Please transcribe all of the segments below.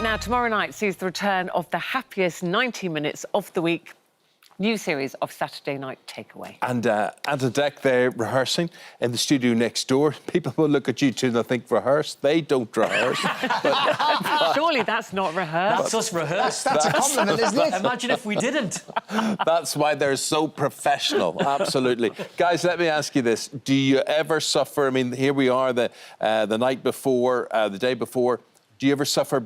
Now, tomorrow night sees the return of the happiest 90 minutes of the week. New series of Saturday Night Takeaway. And at the deck, they're rehearsing in the studio next door. People will look at you two and they'll think, rehearse? They don't rehearse. Surely that's not rehearsed. That's us rehearsed. That's a compliment, isn't it? Imagine if we didn't. That's why they're so professional, absolutely. Guys, let me ask you this. Do you ever suffer, I mean, here we are the night before, the day before. Do you ever suffer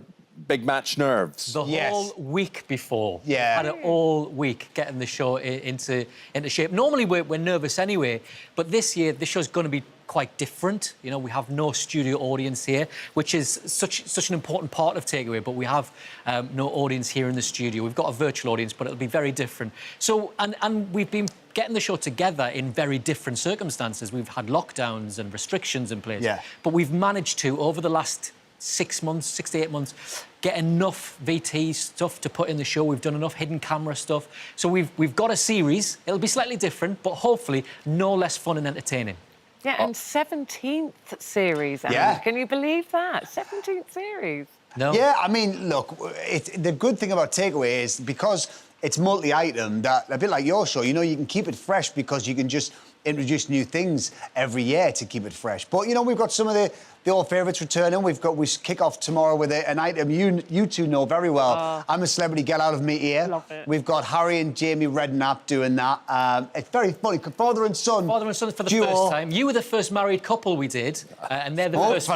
big match nerves? The whole week before. Yeah. Had it all week getting the show into shape. Normally we're nervous anyway, but this year the show's going to be quite different. You know, we have no studio audience here, which is such an important part of Takeaway, but we have no audience here in the studio. We've got a virtual audience, but it'll be very different. So, and we've been getting the show together in very different circumstances. We've had lockdowns and restrictions in place. Yeah. But we've managed to, over the last 6 months, 6 to 8 months, get enough VT stuff to put in the show. We've done enough hidden camera stuff. So we've got a series. It'll be slightly different, but hopefully no less fun and entertaining. Yeah, and 17th series, Anne. Yeah. Can you believe that? 17th series. No? Yeah, I mean, look, the good thing about Takeaway is because it's multi-item, that a bit like your show, you know, you can keep it fresh because you can just introduce new things every year to keep it fresh. But, you know, we've got some of the old favourites returning. We kick off tomorrow with an item you two know very well. I'm a Celebrity, Get Out of Me Ear. Love it. We've got Harry and Jamie Redknapp doing that. It's very funny. Father and son. Father and son for the duo. first time. You were the first married couple we did, and they're the first.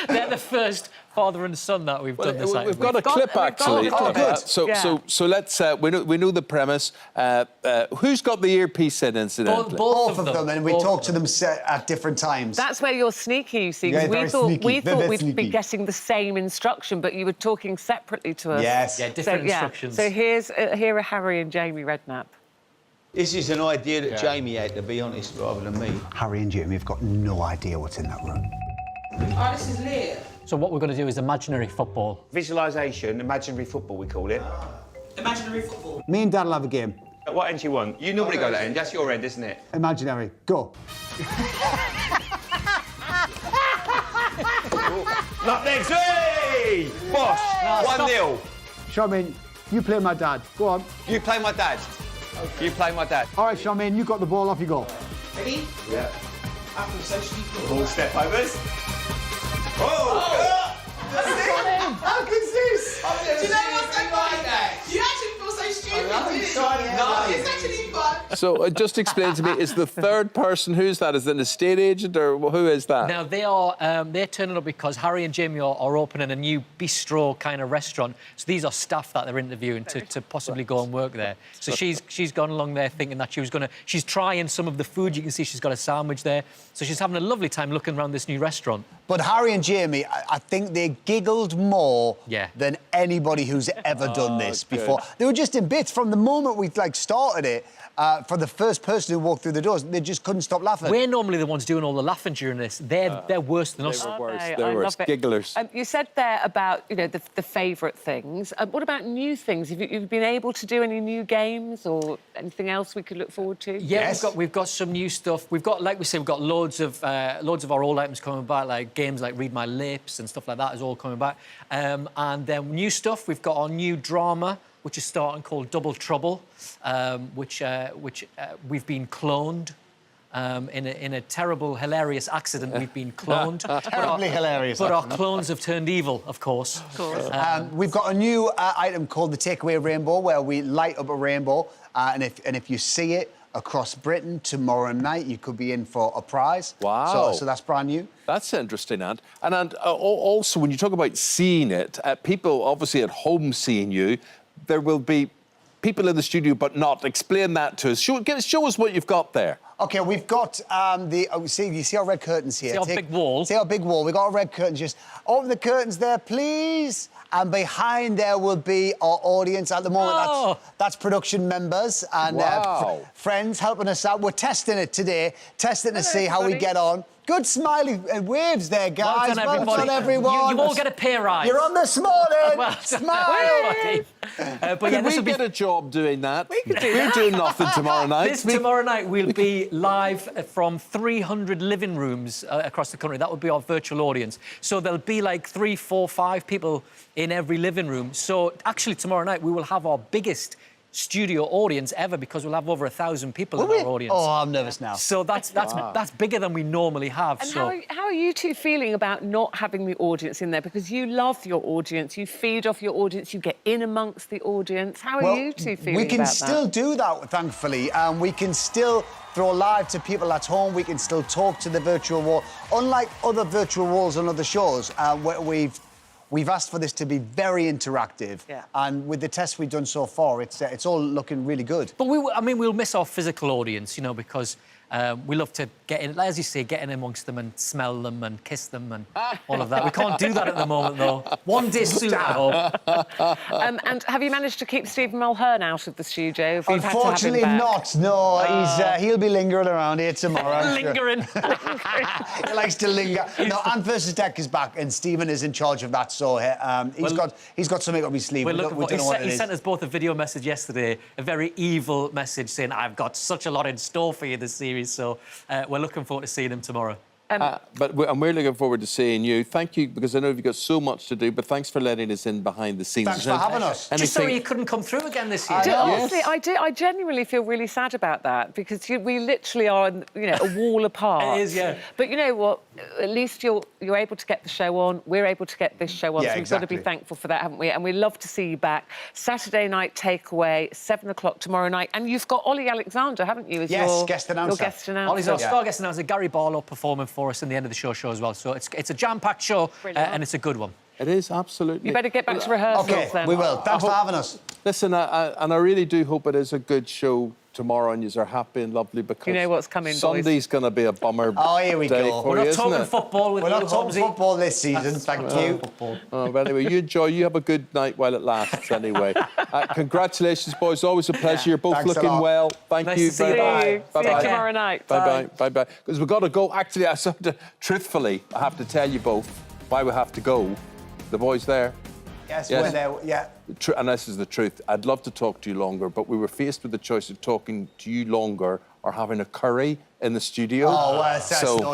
They're the first father and son that we've done this. We've got a clip, actually. Good. So let's, we know the premise. Who's got the earpiece in, incidentally? Both of them, and we talk to them at different times. That's where you're sneaky, you see, Yeah, because very we sneaky. thought Very we'd be sneaky. getting the same instruction, but you were talking separately to us. Yes. Yeah, different instructions. So here are Harry and Jamie Redknapp. This is an idea that Jamie had, to be honest, rather than me. Harry and Jamie have got no idea what's in that room. Oh, this is lit. So what we're going to do is imaginary football. Visualisation, imaginary football, we call it. Imaginary football. Me and Dad will have a game. At what end do you want? You normally go that end, that's your end, isn't it? Imaginary. Go. Not next, hey! Bosh, 1-0. Charmaine, you play my dad. Go on. You play my dad. You play my dad. All right, Charmaine, you got the ball. Off you go. Ready? Yeah. I feel so stupid. Ball step overs. Oh! How can this? Do you know what's so funny? You actually feel so stupid, didn't you? No, it's actually fun. So just explain to me, is the third person, who's that? Is it an estate agent or who is that? Now, they're turning up because Harry and Jamie are opening a new bistro kind of restaurant. So these are staff that they're interviewing to possibly go and work there. So she's gone along there thinking that she's trying some of the food. You can see she's got a sandwich there. So she's having a lovely time looking around this new restaurant. But Harry and Jamie, I think they giggled more than anybody who's ever done this before. They were just in bits from the moment we started it. For the first person who walked through the doors, they just couldn't stop laughing. We're normally the ones doing all the laughing during this. They're worse than us. They were worse. I They were worse. love it. Gigglers. You said there about, you know, the favourite things. What about new things? Have you been able to do any new games or anything else we could look forward to? Yeah, Yes. we've got some new stuff. We've got, like we say, we've got loads of our old items coming back, like games like Read My Lips and stuff like that is all coming back. And then new stuff. We've got our new drama, which is starting, called Double Trouble, which we've been cloned. In a terrible, hilarious accident, we've been cloned. Terribly hilarious. But our clones have turned evil, of course. Of course. We've got a new item called the Takeaway Rainbow, where we light up a rainbow, and if you see it across Britain tomorrow night, you could be in for a prize. Wow. So that's brand new. That's interesting, Ant. And also, when you talk about seeing it, people obviously at home seeing you, there will be people in the studio, but not. Explain that to us. Show us what you've got there. OK, we've got you see our red curtains here? See our big wall? See our big wall? We've got our red curtains. Just open the curtains there, please. And behind there will be our audience. At the moment, that's production members and friends helping us out. We're testing it today, to see how we get on. Good smiley waves there, guys. Well done, Well everybody. done, everyone. You all get a pay rise. You're on this morning. Well done, Smile. everybody. But yeah, Can this we will be... get a job doing that? We're doing nothing tomorrow night. Tomorrow night we'll be live from 300 living rooms across the country. That would be our virtual audience. So there'll be like 3, 4, 5 people in every living room. So actually tomorrow night we will have our biggest studio audience ever because we'll have over 1,000 people in our audience. Oh, I'm nervous now. So that's bigger than we normally have. And so how are you two feeling about not having the audience in there? Because you love your audience, you feed off your audience, you get in amongst the audience. How are you two feeling we can about still that? do that, thankfully. We can still throw live to people at home. We can still talk to the virtual wall. Unlike other virtual walls on other shows, where we've asked for this to be very interactive. Yeah. And with the tests we've done so far, it's all looking really good. But we'll miss our physical audience, you know, because we love to get in, as you say, get in amongst them and smell them and kiss them and all of that. We can't do that at the moment, though. One day soon, I hope. And have you managed to keep Stephen Mulhern out of the studio? Have you had to have him Unfortunately back? not. No, he'll be lingering around here tomorrow. I'm sure. Lingering. He likes to linger. No, Ant versus Deck is back, and Stephen is in charge of that. So he's got something up his sleeve. We're We looking don't for, know what it he is. sent us both a video message yesterday, a very evil message saying, I've got such a lot in store for you this series. So we're looking forward to seeing him tomorrow. We're looking forward to seeing you. Thank you, because I know you've got so much to do, but thanks for letting us in behind the scenes. Thanks for having us. Just sorry you couldn't come through again this year. Honestly, I genuinely feel really sad about that because we literally are, a wall apart. It is, yeah. But you know what? At least you're able to get the show on. We're able to get this show on. Yeah, so we've got to be exactly. thankful for that, haven't we? And we love to see you back. Saturday night takeaway, 7 o'clock tomorrow night. And you've got Ollie Alexander, haven't you? As Yes, your guest announcer. Your guest announcer. Ollie's our star guest announcer, Gary Barlow performing for us in the end of the show as well. So it's a jam-packed show and it's a good one. It is, absolutely. You better get back to rehearsals Okay, then. we will. Thanks for having us. Listen, and I really do hope it is a good show tomorrow and you are happy and lovely, because You know what's coming, boys. Sunday's going to be a bummer Here we day go. for We're you, not isn't talking it? football with We're you, not talking Holmesy. football this season. Thank you. Oh, but anyway, you enjoy. You have a good night while it lasts, anyway. Congratulations, boys. Always a pleasure. You're both Thanks a looking lot. well. Thank Nice you to see very you. much. See you Bye-bye. tomorrow night. Bye-bye. Bye-bye. Because we've got to go. Actually, truthfully, I have to tell you both why we have to go. The boys there. Yes, Yes. we're there. Yeah. And this is the truth. I'd love to talk to you longer, but we were faced with the choice of talking to you longer or having a curry in the studio. Oh, well,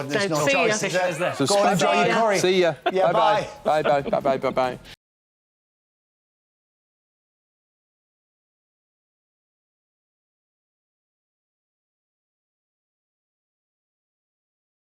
there's no See ya. choice, is there? So Go and enjoy your curry. See ya. Yeah, Bye-bye. Bye-bye. Bye-bye. Bye-bye.